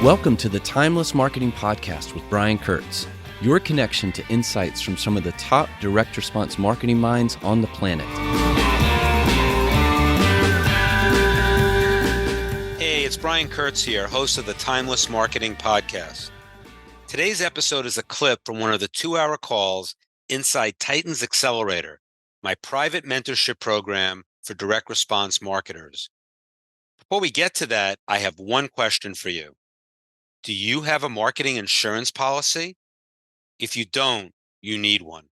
Welcome to the Timeless Marketing Podcast with Brian Kurtz, your connection to insights from some of the top direct response marketing minds on the planet. Hey, it's Brian Kurtz here, host of the Timeless Marketing Podcast. Today's episode is a clip from one of the 2-hour calls inside Titan's Accelerator, my private mentorship program for direct response marketers. Before we get to that, I have one question for you. Do you have a marketing insurance policy? If you don't, you need one.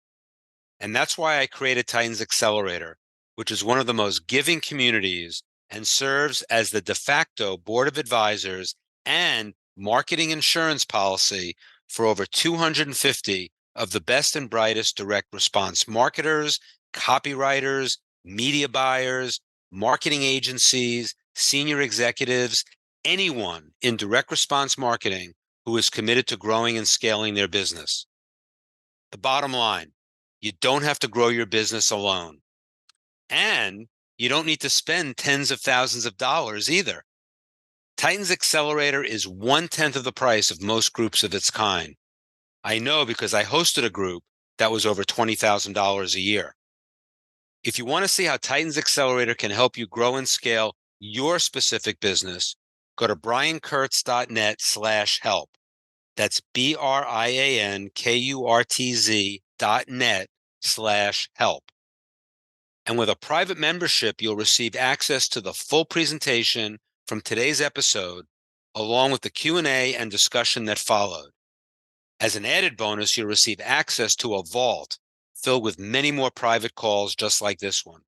And that's why I created Titan's Accelerator, which is one of the most giving communities and serves as the de facto board of advisors and marketing insurance policy for over 250 of the best and brightest direct response marketers, copywriters, media buyers, marketing agencies, senior executives, anyone in direct response marketing who is committed to growing and scaling their business. The bottom line, you don't have to grow your business alone. And you don't need to spend tens of thousands of dollars either. Titan's Accelerator is 1/10 of the price of most groups of its kind. I know because I hosted a group that was over $20,000 a year. If you want to see how Titan's Accelerator can help you grow and scale your specific business, go to briankurtz.net/help. That's BrianKurtz.net/help. And with a private membership, you'll receive access to the full presentation from today's episode, along with the Q&A and discussion that followed. As an added bonus, you'll receive access to a vault filled with many more private calls just like this one.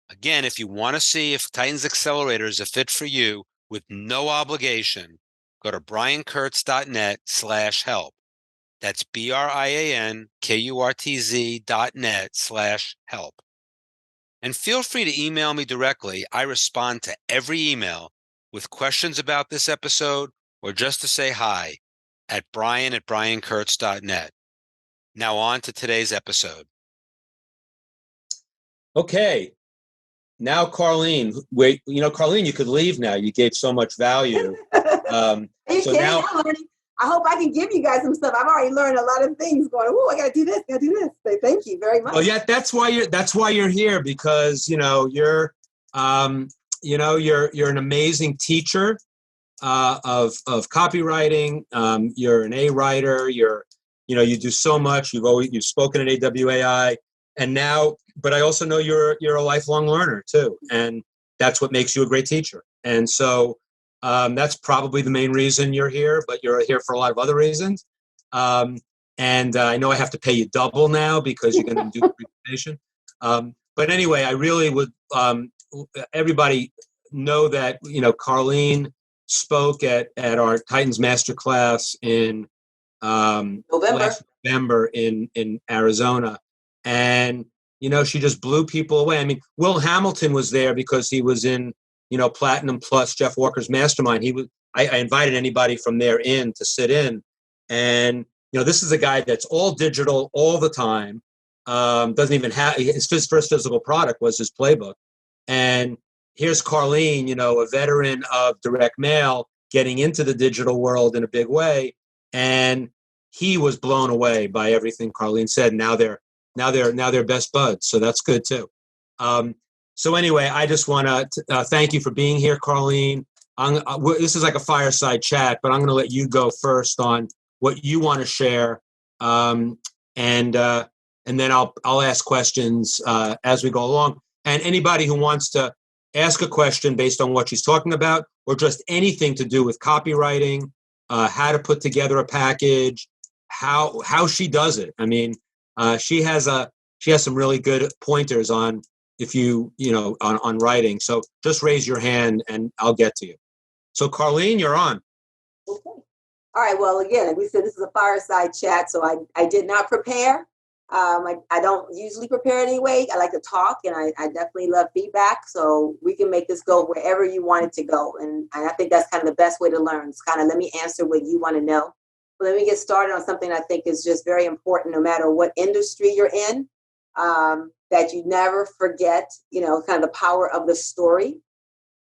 Again, if you want to see if Titan's Accelerator is a fit for you with no obligation, go to briankurtz.net/help. That's BrianKurtz.net/help. And feel free to email me directly. I respond to every email with questions about this episode or just to say hi at brian@briankurtz.net. Now on to today's episode. Okay. Now, Carline, wait, Carline, you could leave now. You gave so much value. Are you So kidding? now- I'm learning. I hope I can give you guys some stuff. I've already learned a lot of things going, I got to do this, got to do this. So thank you very much. Well, yeah, that's why you're here because, you're an amazing teacher of copywriting. You're an A writer. You do so much. You've spoken at AWAI. And now, but I also know you're a lifelong learner too, and that's what makes you a great teacher. And so that's probably the main reason you're here, but you're here for a lot of other reasons. And I know I have to pay you double now because you're going to do the presentation. But anyway, I really would everybody know that Carline spoke at our Titans Masterclass in last November in Arizona. And, she just blew people away. I mean, Will Hamilton was there because he was in, Platinum Plus Jeff Walker's mastermind. I invited anybody from there in to sit in. And, this is a guy that's all digital all the time. Doesn't even have, his first physical product was his playbook. And here's Carline, a veteran of direct mail getting into the digital world in a big way. And he was blown away by everything Carline said. Now they're best buds, so that's good too. So anyway, I just want to thank you for being here, Carline. This is like a fireside chat, but I'm going to let you go first on what you want to share, and then I'll ask questions as we go along. And anybody who wants to ask a question based on what she's talking about, or just anything to do with copywriting, how to put together a package, how she does it. I mean. She has some really good pointers on on writing. So just raise your hand and I'll get to you. So Carline, you're on. Okay. All right. Well, again, we said this is a fireside chat, so I did not prepare. I don't usually prepare anyway. I like to talk, and I definitely love feedback. So we can make this go wherever you want it to go. And I think that's kind of the best way to learn. It's kind of let me answer what you want to know. Let me get started on something I think is just very important, no matter what industry you're in, that you never forget, kind of the power of the story.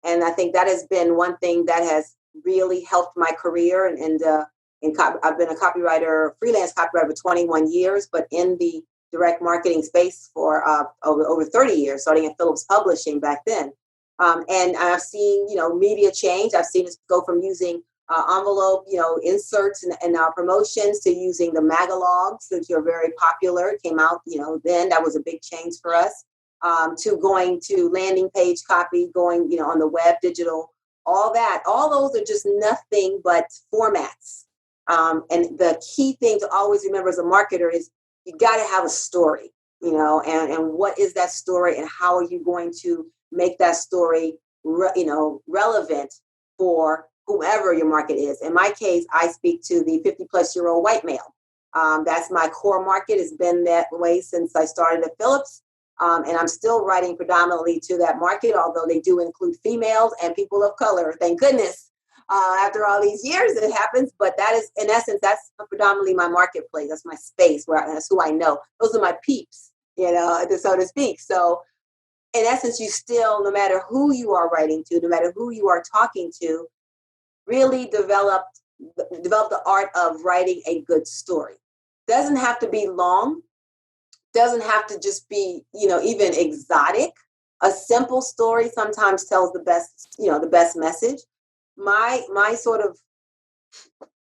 And I think that has been one thing that has really helped my career. I've been a copywriter, freelance copywriter for 21 years, but in the direct marketing space for over 30 years, starting at Phillips Publishing back then. And I've seen, media change. I've seen us go from using envelope, inserts and promotions to using the magalogs, which are very popular. It came out, then that was a big change for us, to going to landing page copy, going, on the web, digital, all that. All those are just nothing but formats. And the key thing to always remember as a marketer is you got to have a story, and what is that story and how are you going to make that story, relevant for whomever your market is. In my case, I speak to the 50-plus-year-old white male. That's my core market. It's been that way since I started at Phillips. And I'm still writing predominantly to that market, although they do include females and people of color. Thank goodness. After all these years, it happens. But that is, in essence, that's predominantly my marketplace. That's my space that's who I know. Those are my peeps, so to speak. So in essence, you still, no matter who you are writing to, no matter who you are talking to, really develop the art of writing a good story. Doesn't have to be long. Doesn't have to just be, even exotic. A simple story sometimes tells the best message. My sort of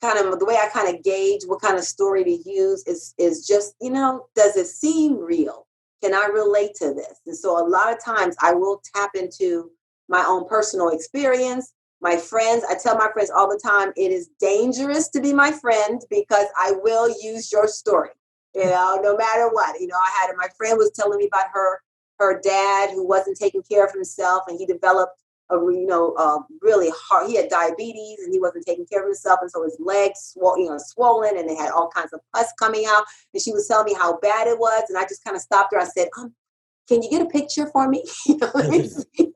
kind of the way I kind of gauge what kind of story to use is just, does it seem real? Can I relate to this? And so a lot of times I will tap into my own personal experience. My friends, I tell my friends all the time, it is dangerous to be my friend because I will use your story, no matter what. My friend was telling me about her dad who wasn't taking care of himself, and he developed really hard. He had diabetes and he wasn't taking care of himself, and so his legs swollen, and they had all kinds of pus coming out. And she was telling me how bad it was, and I just kind of stopped her. I said, "Can you get a picture for me? Let me see."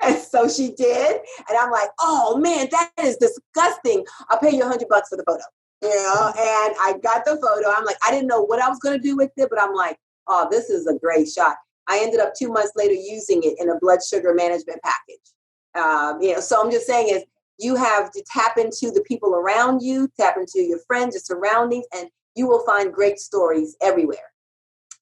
And so she did, and I'm like, "Oh man, that is disgusting. I'll pay you $100 for the photo." And I got the photo. I'm like, I didn't know what I was going to do with it, but I'm like, "Oh, this is a great shot." I ended up 2 months later using it in a blood sugar management package. So I'm just saying is you have to tap into the people around you, tap into your friends, your surroundings, and you will find great stories everywhere.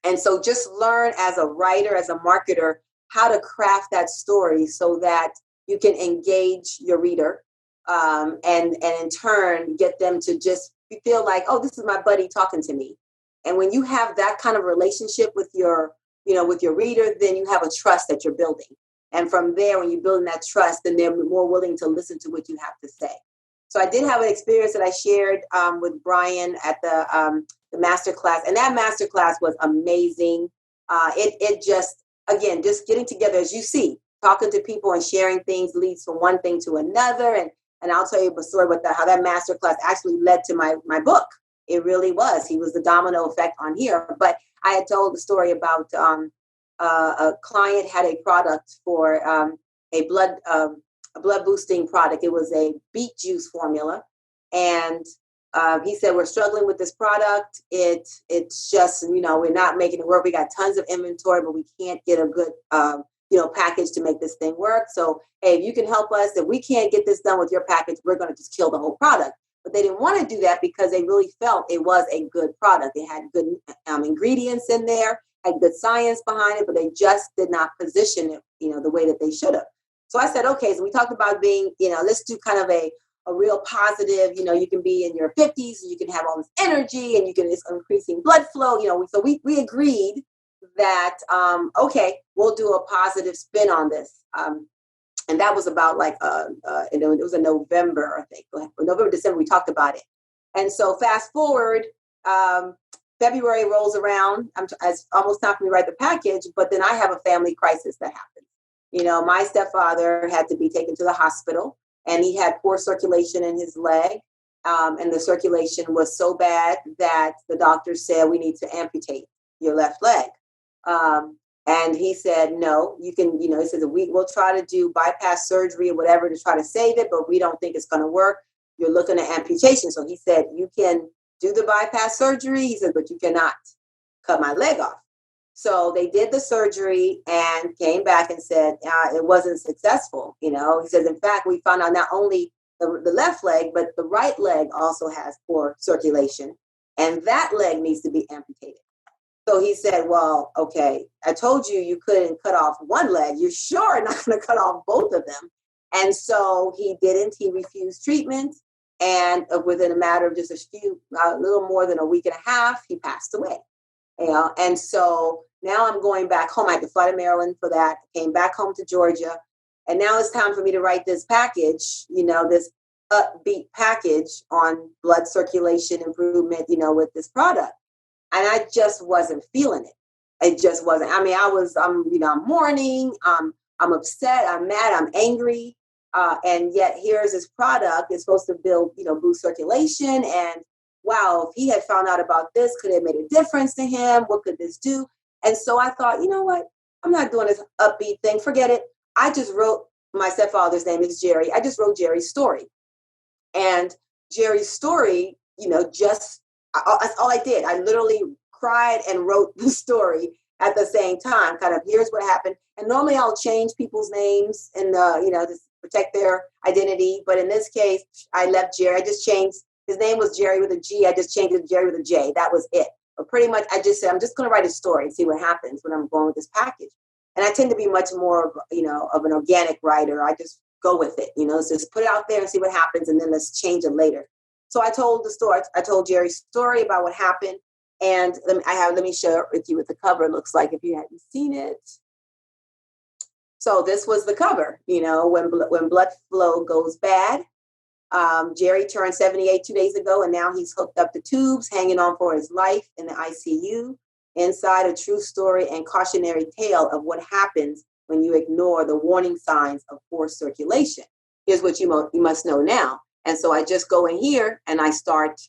And so just learn as a writer, as a marketer, how to craft that story so that you can engage your reader, and in turn get them to just feel like, oh, this is my buddy talking to me. And when you have that kind of relationship with your reader, then you have a trust that you're building. And from there, when you're building that trust, then they're more willing to listen to what you have to say. So I did have an experience that I shared with Brian at the masterclass, and that masterclass was amazing. It just getting together, as you see, talking to people and sharing things leads from one thing to another. And I'll tell you a story about how that masterclass actually led to my book. It really was. He was the domino effect on here. But I had told the story about a client had a product for a blood boosting product. It was a beet juice formula, and he said, "We're struggling with this product. It's just we're not making it work. We got tons of inventory, but we can't get a good package to make this thing work. So hey, if you can help us, if we can't get this done with your package, we're going to just kill the whole product." But they didn't want to do that because they really felt it was a good product. It had good ingredients in there, had good science behind it, but they just did not position it, the way that they should have. So I said, okay, so we talked about being, let's do kind of a real positive, you can be in your 50s, and you can have all this energy, and it's increasing blood flow, So we agreed that, okay, we'll do a positive spin on this. And that was about it was in November, I think. November, December, we talked about it. And so fast forward, February rolls around. It's almost time for me to write the package, but then I have a family crisis that happened. My stepfather had to be taken to the hospital, and he had poor circulation in his leg. And the circulation was so bad that the doctor said, we need to amputate your left leg. And he said, no, you can, he says, we'll try to do bypass surgery or whatever to try to save it, but we don't think it's going to work. You're looking at amputation. So he said, you can do the bypass surgery. He said, but you cannot cut my leg off. So they did the surgery and came back and said, it wasn't successful. He says, in fact, we found out not only the left leg, but the right leg also has poor circulation, and that leg needs to be amputated. So he said, well, okay, I told you you couldn't cut off one leg. You're sure not going to cut off both of them. And so he didn't. He refused treatment. And within a matter of just a little more than a week and a half, he passed away. And so now I'm going back home. I had to fly to Maryland for that. Came back home to Georgia. And now it's time for me to write this package, this upbeat package on blood circulation improvement, with this product. And I just wasn't feeling it. It just wasn't. I mean, I'm mourning. I'm upset. I'm mad. I'm angry. And yet here's this product. It's supposed to build, boost circulation. And wow, if he had found out about this, could it have made a difference to him? What could this do? And so I thought, you know what? I'm not doing this upbeat thing. Forget it. I just wrote, my stepfather's name is Jerry. I just wrote Jerry's story. And Jerry's story, that's all I did. I literally cried and wrote the story at the same time. Kind of, here's what happened. And normally I'll change people's names and, to protect their identity. But in this case, I left Jerry. I just changed. His name was Jerry with a G. I just changed it to Jerry with a J. That was it. But pretty much I just said, I'm just going to write a story and see what happens when I'm going with this package. And I tend to be much more of an organic writer. I just go with it, just put it out there and see what happens. And then let's change it later. So I told the story. I told Jerry's story about what happened. And let me share it with you what the cover looks like if you hadn't seen it. So this was the cover, when blood flow goes bad. Jerry turned 78 2 days ago, and now he's hooked up to tubes, hanging on for his life in the ICU. Inside, a true story and cautionary tale of what happens when you ignore the warning signs of poor circulation. Here's what you must know now. And so I just go in here and I start,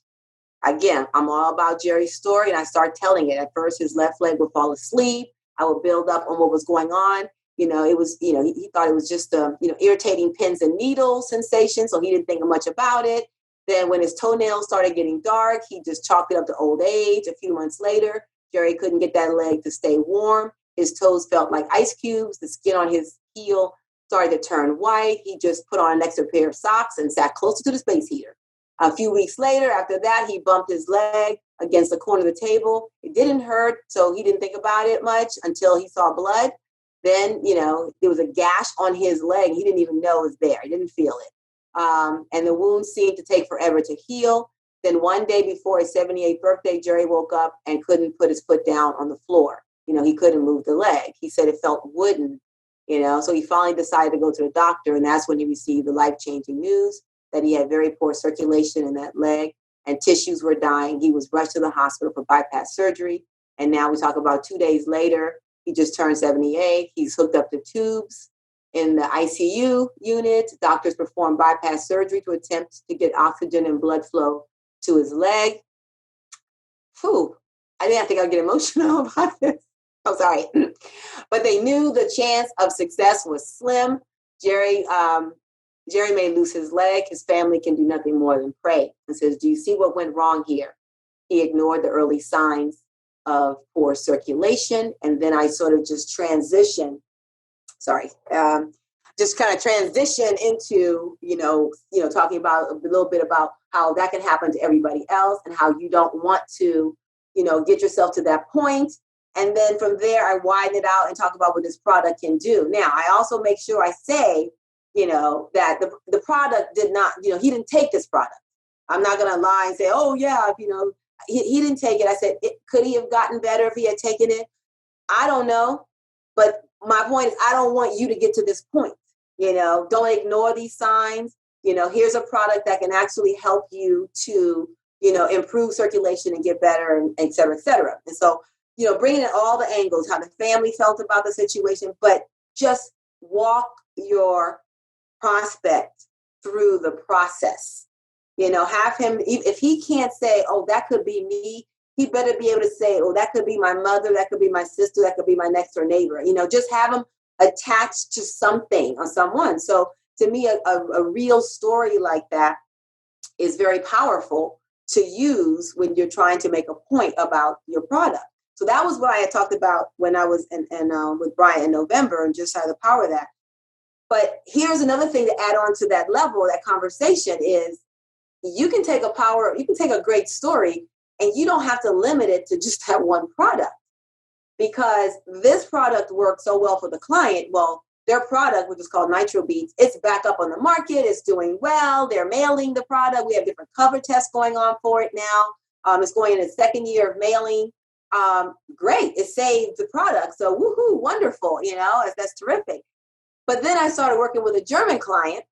again, I'm all about Jerry's story, and I start telling it. At first, his left leg would fall asleep. I would build up on what was going on. It was, he thought it was just irritating pins and needles sensation, so he didn't think much about it. Then when his toenails started getting dark, he just chalked it up to old age. A few months later, Jerry couldn't get that leg to stay warm. His toes felt like ice cubes. The skin on his heel started to turn white. He just put on an extra pair of socks and sat closer to the space heater. A few weeks later, after that, he bumped his leg against the corner of the table. It didn't hurt, so he didn't think about it much until he saw blood. Then, there was a gash on his leg. He didn't even know it was there. He didn't feel it. And the wound seemed to take forever to heal. Then one day before his 78th birthday, Jerry woke up and couldn't put his foot down on the floor. He couldn't move the leg. He said it felt wooden, so he finally decided to go to the doctor. And that's when he received the life-changing news that he had very poor circulation in that leg and tissues were dying. He was rushed to the hospital for bypass surgery. And now we talk about 2 days later, he just turned 78. He's hooked up to tubes in the ICU unit. Doctors performed bypass surgery to attempt to get oxygen and blood flow to his leg. Whew. I didn't think I'd get emotional about this. I'm sorry. But they knew the chance of success was slim. Jerry may lose his leg. His family can do nothing more than pray. And says, do you see what went wrong here? He ignored the early signs of poor circulation. And then I sort of just transition into, talking about a little bit about how that can happen to everybody else and how you don't want to, get yourself to that point. And then from there, I widen it out and talk about what this product can do. Now, I also make sure I say, that the product did not, he didn't take this product. I'm not going to lie and say, oh, yeah, he didn't take it. I said, could he have gotten better if he had taken it? I don't know. But my point is, I don't want you to get to this point. Don't ignore these signs. Here's a product that can actually help you to, improve circulation and get better, and et cetera, et cetera. And so, bringing in all the angles, how the family felt about the situation, but just walk your prospect through the process. Have him, if he can't say, oh, that could be me, he better be able to say, oh, that could be my mother, that could be my sister, that could be my next door neighbor. Just have him attached to something or someone. So to me, a real story like that is very powerful to use when you're trying to make a point about your product. So that was what I had talked about when I was with Brian in November, and just how the power of that. But here's another thing to add on to that level, that conversation is you can take a great story and you don't have to limit it to just that one product, because this product works so well for the client. Well, their product, which is called Nitro Beats, it's back up on the market. It's doing well. They're mailing the product. We have different cover tests going on for it now. It's going in its second year of mailing. Great. It saved the product. So woohoo, wonderful. That's terrific. But then I started working with a German client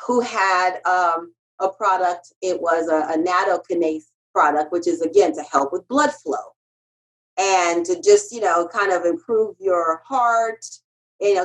who had a product. It was a nattokinase product, which is, again, to help with blood flow and to just, kind of improve your heart.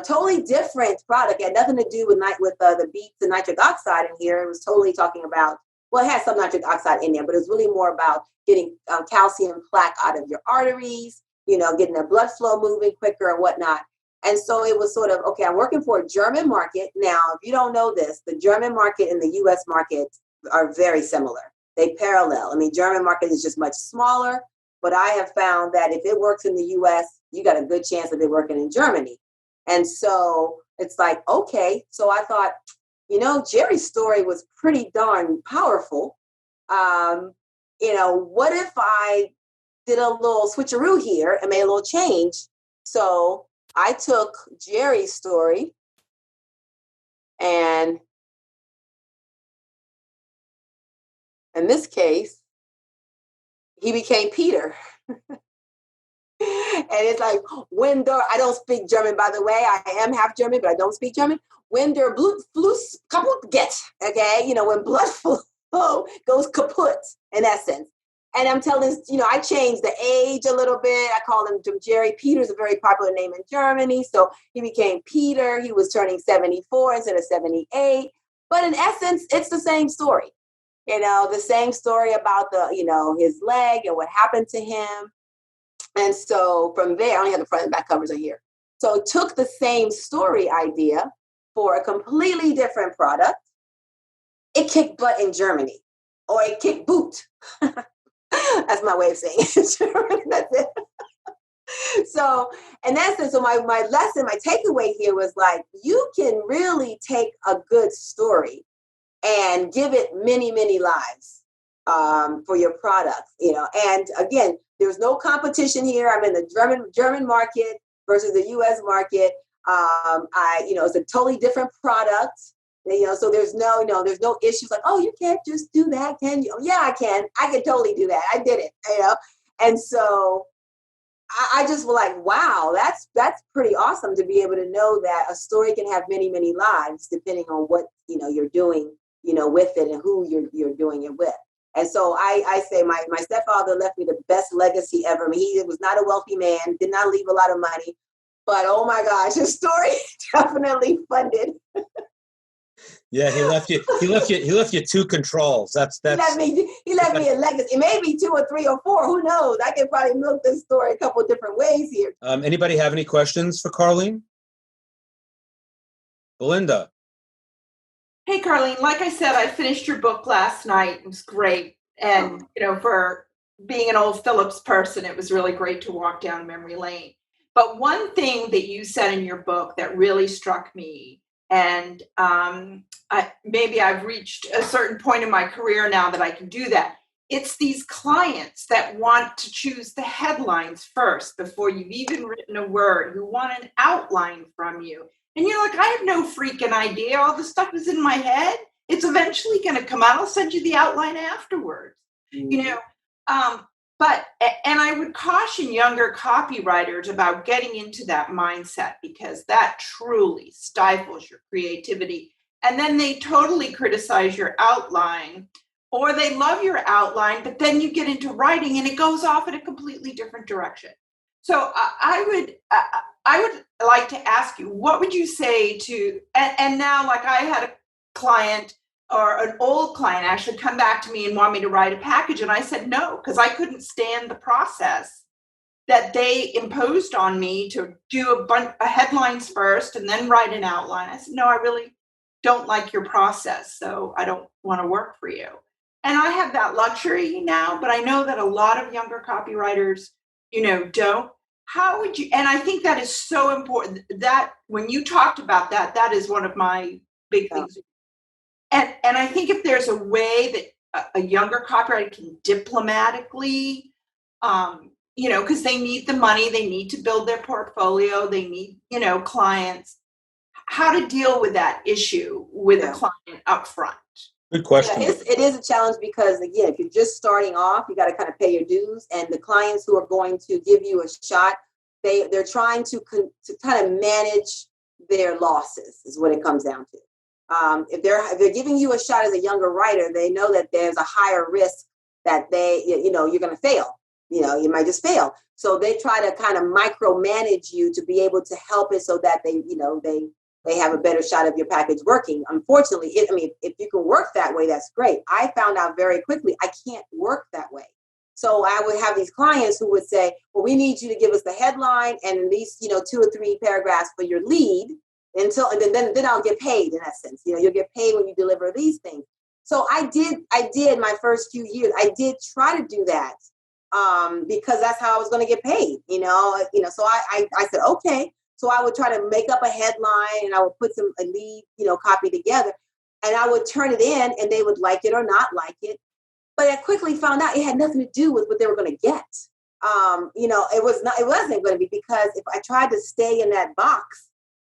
Totally different product. It had nothing to do with the beets and nitric oxide in here. It was totally talking about, well, it had some nitric oxide in there, but it was really more about getting calcium plaque out of your arteries, getting the blood flow moving quicker and whatnot. And so it was sort of, okay, I'm working for a German market. Now, if you don't know this, the German market and the US market are very similar. They parallel. I mean, German market is just much smaller, but I have found that if it works in the US, you got a good chance of it working in Germany. And so it's like, okay. So I thought, Jerry's story was pretty darn powerful. What if I did a little switcheroo here and made a little change? So I took Jerry's story and in this case, he became Peter. And it's like, I don't speak German, by the way. I am half German, but I don't speak German. When der Blutfluss kaputt geht, okay? When blood flow goes kaput, in essence. And I'm telling, I changed the age a little bit. I called him Jerry. Peter's a very popular name in Germany. So he became Peter. He was turning 74 instead of 78. But in essence, it's the same story. The same story about his leg and what happened to him. And so from there, I only have the front and back covers are here. So it took the same story idea for a completely different product. It kicked butt in Germany, or it kicked boot. That's my way of saying it. That's it. So in essence, so my lesson, my takeaway here was like, you can really take a good story and give it many, many lives for your products, and again, there's no competition here. I'm in the German market versus the US market. It's a totally different product. So there's no issues like, oh, you can't just do that, can you? Yeah, I can. I can totally do that. I did it, And so I just was like, wow, that's pretty awesome to be able to know that a story can have many, many lives depending on what, you're doing, with it and who you're doing it with. And so I say my stepfather left me the best legacy ever. I mean, he was not a wealthy man, did not leave a lot of money, but oh my gosh, his story definitely funded. Yeah, he left you two controls. He left me a legacy. Maybe 2 or 3 or 4. Who knows? I can probably milk this story a couple of different ways here. Anybody have any questions for Carline? Belinda. Hey, Carline, like I said, I finished your book last night. It was great. And, for being an old Phillips person, it was really great to walk down memory lane. But one thing that you said in your book that really struck me, and maybe I've reached a certain point in my career now that I can do that. It's these clients that want to choose the headlines first before you've even written a word, who want an outline from you. And you're like, I have no freaking idea. All the stuff is in my head. It's eventually going to come out. I'll send you the outline afterwards. And I would caution younger copywriters about getting into that mindset, because that truly stifles your creativity. And then they totally criticize your outline, or they love your outline, but then you get into writing and it goes off in a completely different direction. So I would like to ask you, what would you say to, and now, like, I had a client, or an old client actually, come back to me and want me to write a package. And I said no, because I couldn't stand the process that they imposed on me to do a bunch of headlines first and then write an outline. I said, no, I really don't like your process, so I don't want to work for you. And I have that luxury now, but I know that a lot of younger copywriters, don't. How would you, and I think that is so important, that when you talked about that, that is one of my big things. And I think if there's a way that a younger copywriter can diplomatically, because they need the money, they need to build their portfolio, they need, clients, how to deal with that issue with a client up front. Good question. Yeah, it is a challenge because, again, if you're just starting off, you got to kind of pay your dues. And the clients who are going to give you a shot, they're trying to kind of manage their losses is what it comes down to. If they're giving you a shot as a younger writer, they know that there's a higher risk that you're going to fail. You might just fail. So they try to kind of micromanage you to be able to help it so that they have a better shot of your package working. Unfortunately, if you can work that way, that's great. I found out very quickly I can't work that way. So I would have these clients who would say, well, we need you to give us the headline and at least, 2 or 3 paragraphs for your lead and then I'll get paid in essence. You'll get paid when you deliver these things. So I did my first few years. I did try to do that because that's how I was going to get paid, so I said, okay. So I would try to make up a headline and I would put a lead, copy together and I would turn it in and they would like it or not like it. But I quickly found out it had nothing to do with what they were going to get. It wasn't going to be, because if I tried to stay in that box,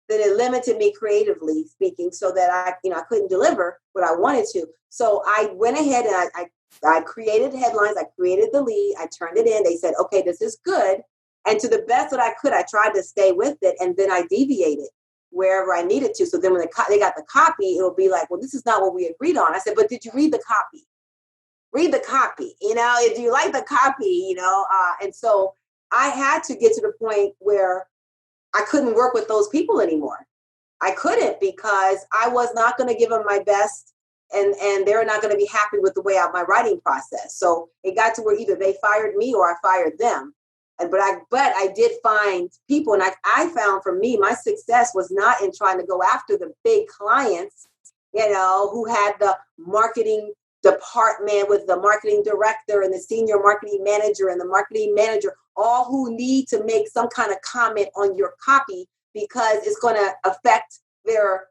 then it limited me creatively speaking so that I couldn't deliver what I wanted to. So I went ahead and I created headlines. I created the lead. I turned it in. They said, okay, this is good. And to the best that I could, I tried to stay with it, and then I deviated wherever I needed to. So then when they got the copy, it'll be like, well, this is not what we agreed on. I said, but did you read the copy? Read the copy, if you like the copy, and so I had to get to the point where I couldn't work with those people anymore. I couldn't, because I was not going to give them my best, and they're not going to be happy with the way of my writing process. So it got to where either they fired me or I fired them. But I did find people, and I found for me, my success was not in trying to go after the big clients, who had the marketing department with the marketing director and the senior marketing manager and the marketing manager, all who need to make some kind of comment on your copy because it's going to affect their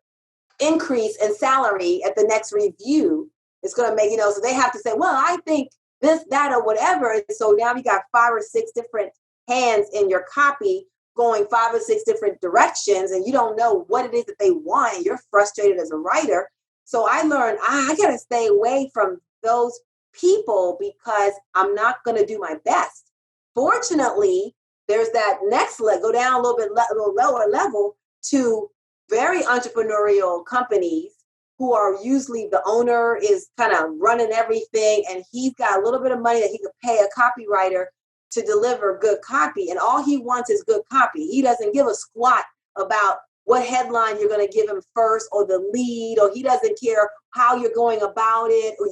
increase in salary at the next review. It's going to make, so they have to say, well, I think this, that, or whatever. And so now you got 5 or 6 different hands in your copy going 5 or 6 different directions, and you don't know what it is that they want, and you're frustrated as a writer. So I learned I got to stay away from those people because I'm not going to do my best. Fortunately, there's that next level, go down a little lower level to very entrepreneurial companies who are usually the owner is kind of running everything, and he's got a little bit of money that he could pay a copywriter to deliver good copy. And all he wants is good copy. He doesn't give a squat about what headline you're going to give him first or the lead, or he doesn't care how you're going about it or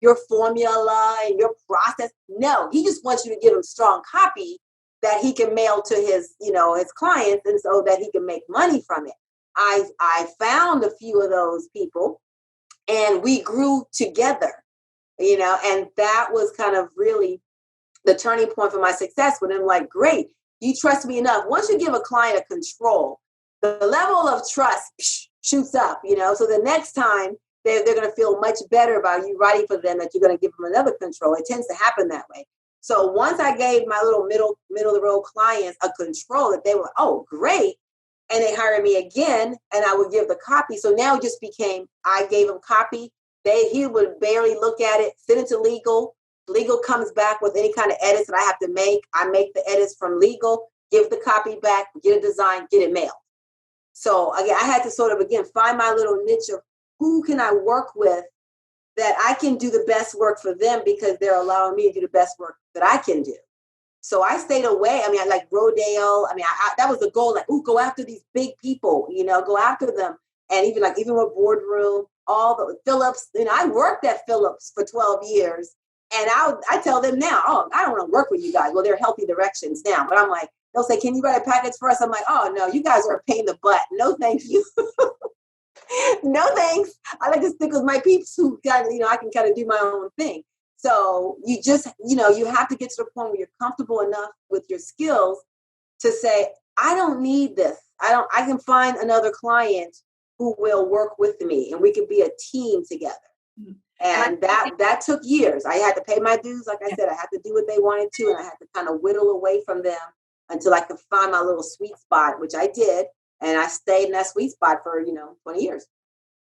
your formula and your process. No, he just wants you to give him strong copy that he can mail to his clients, and so that he can make money from it. I found a few of those people and we grew together, and that was kind of really the turning point for my success. When I'm like, great, you trust me enough. Once you give a client a control, the level of trust shoots up, so the next time they're going to feel much better about you writing for them, that you're going to give them another control. It tends to happen that way. So once I gave my little middle of the road clients a control that they were, oh, great. And they hired me again, and I would give the copy. So now it just became, I gave him copy. He would barely look at it, send it to legal. Legal comes back with any kind of edits that I have to make. I make the edits from legal, give the copy back, get a design, get it mailed. So again, I had to sort of, find my little niche of who can I work with that I can do the best work for them because they're allowing me to do the best work that I can do. So I stayed away. I like Rodale. That was the goal. Like, go after these big people, go after them. And even with Boardroom, all the Phillips, I worked at Phillips for 12 years. And I tell them now, I don't want to work with you guys. Well, they're Healthy Directions now. But I'm like, they'll say, can you write a package for us? I'm like, oh, no, you guys are a pain in the butt. No, thank you. No, thanks. I like to stick with my peeps who got, I can kind of do my own thing. So you just, you have to get to the point where you're comfortable enough with your skills to say, I don't need this. I can find another client who will work with me and we could be a team together. And that took years. I had to pay my dues. Like I said, I had to do what they wanted to, and I had to kind of whittle away from them until I could find my little sweet spot, which I did. And I stayed in that sweet spot for, 20 years.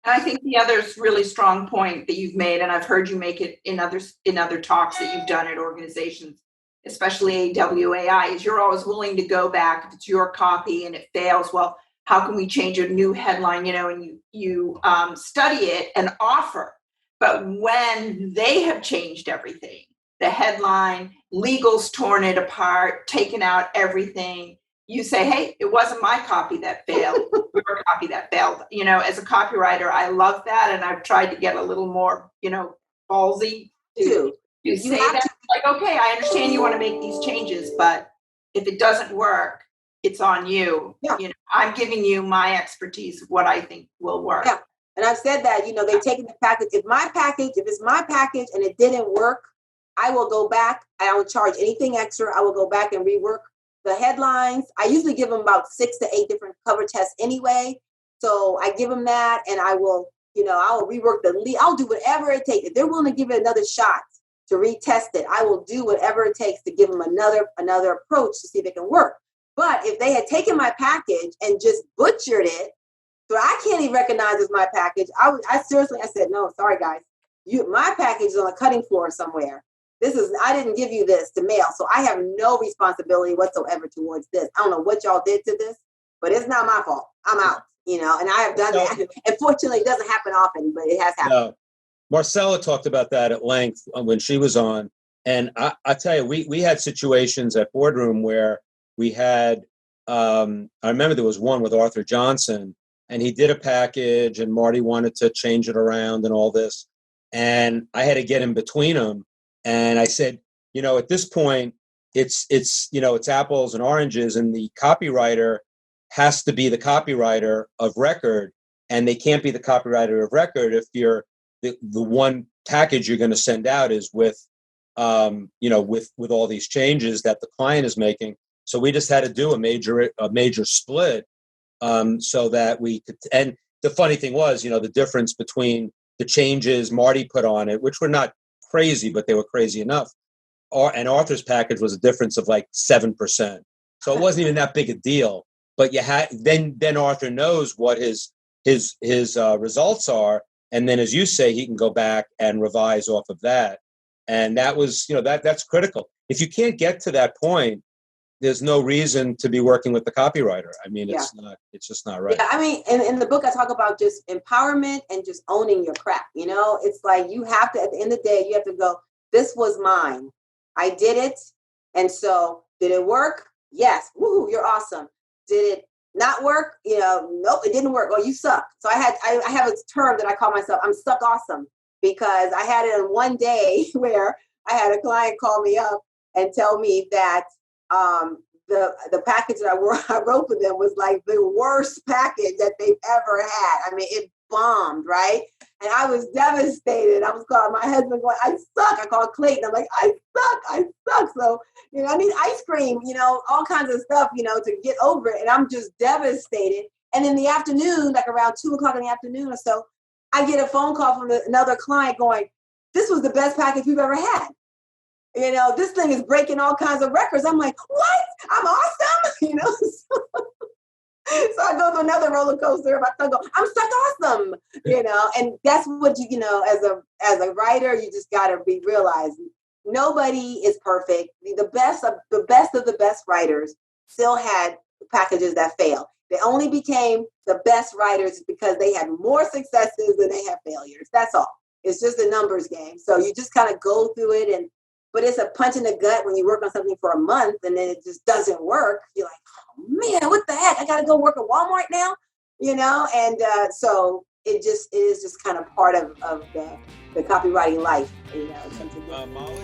And I think the other really strong point that you've made, and I've heard you make it in other talks that you've done at organizations, especially AWAI, is you're always willing to go back if it's your copy and it fails. Well, how can we change a new headline? And you study it and offer. But when they have changed everything, the headline, legal's torn it apart, taken out everything, you say, hey, it wasn't my copy that failed, your copy that failed. As a copywriter, I love that. And I've tried to get a little more, ballsy to say that. Like, okay, I understand you want to make these changes, but if it doesn't work, it's on you. Yeah. I'm giving you my expertise of what I think will work. Yeah. And I've said that, they've taken the package. If it's my package and it didn't work, I will go back. I don't charge anything extra. I will go back and rework the headlines. I usually give them about 6 to 8 different cover tests anyway. So I give them that, and I will, I will rework the lead. I'll do whatever it takes. If they're willing to give it another shot to retest it, I will do whatever it takes to give them another approach to see if it can work. But if they had taken my package and just butchered it, so I can't even recognize as my package. I said, no, sorry guys. My package is on the cutting floor somewhere. I didn't give you this to mail. So I have no responsibility whatsoever towards this. I don't know what y'all did to this, but it's not my fault. I'm out, and I have done that. And fortunately, it doesn't happen often, but it has happened. No. Marcella talked about that at length when she was on. And I tell you, we had situations at Boardroom where we had, I remember there was one with Arthur Johnson, and he did a package and Marty wanted to change it around and all this. And I had to get in between them. And I said, at this point, it's apples and oranges, and the copywriter has to be the copywriter of record. And they can't be the copywriter of record if you're the one package you're going to send out is with all these changes that the client is making. So we just had to do a major split. So that we could, and the funny thing was, the difference between the changes Marty put on it, which were not crazy, but they were crazy enough. And Arthur's package was a difference of like 7%. So it wasn't even that big a deal. But then Arthur knows what his results are, and then, as you say, he can go back and revise off of that. And that was, that's critical. If you can't get to that point, there's no reason to be working with the copywriter. I mean, it's just not right. Yeah, I mean, in the book, I talk about just empowerment and just owning your crap. It's like you have to, at the end of the day, you have to go, this was mine. I did it. And so did it work? Yes. Woohoo, you're awesome. Did it not work? Nope, it didn't work. Oh, you suck. So I have a term that I call myself, I'm suck awesome, because I had it in one day where I had a client call me up and tell me that the package that I wrote for them was like the worst package that they've ever had. I mean, it bombed, right? And I was devastated. I was calling my husband going, I suck. I called Clayton. I'm like, I suck. So, I need ice cream, all kinds of stuff, to get over it. And I'm just devastated. And in the afternoon, like around 2:00 in the afternoon or so, I get a phone call from another client going, this was the best package we've ever had. This thing is breaking all kinds of records. I'm like, what? I'm awesome. So I go to another roller coaster. I go, I'm so awesome. And that's what as a writer, you just got to realize nobody is perfect. The best of the best writers still had packages that failed. They only became the best writers because they had more successes than they had failures. That's all. It's just a numbers game. So you just kind of go through it but it's a punch in the gut when you work on something for a month and then it just doesn't work. You're like, oh man, what the heck? I got to go work at Walmart now, And so it is just kind of part of the copywriting life, Molly?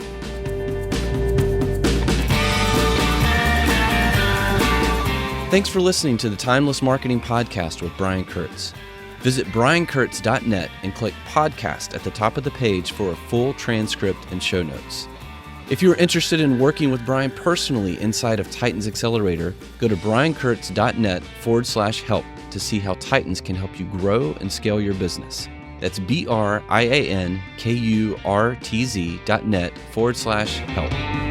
Thanks for listening to the Timeless Marketing Podcast with Brian Kurtz. Visit briankurtz.net and click podcast at the top of the page for a full transcript and show notes. If you're interested in working with Brian personally inside of Titans Accelerator, go to briankurtz.net/help to see how Titans can help you grow and scale your business. That's briankurtz.net/help.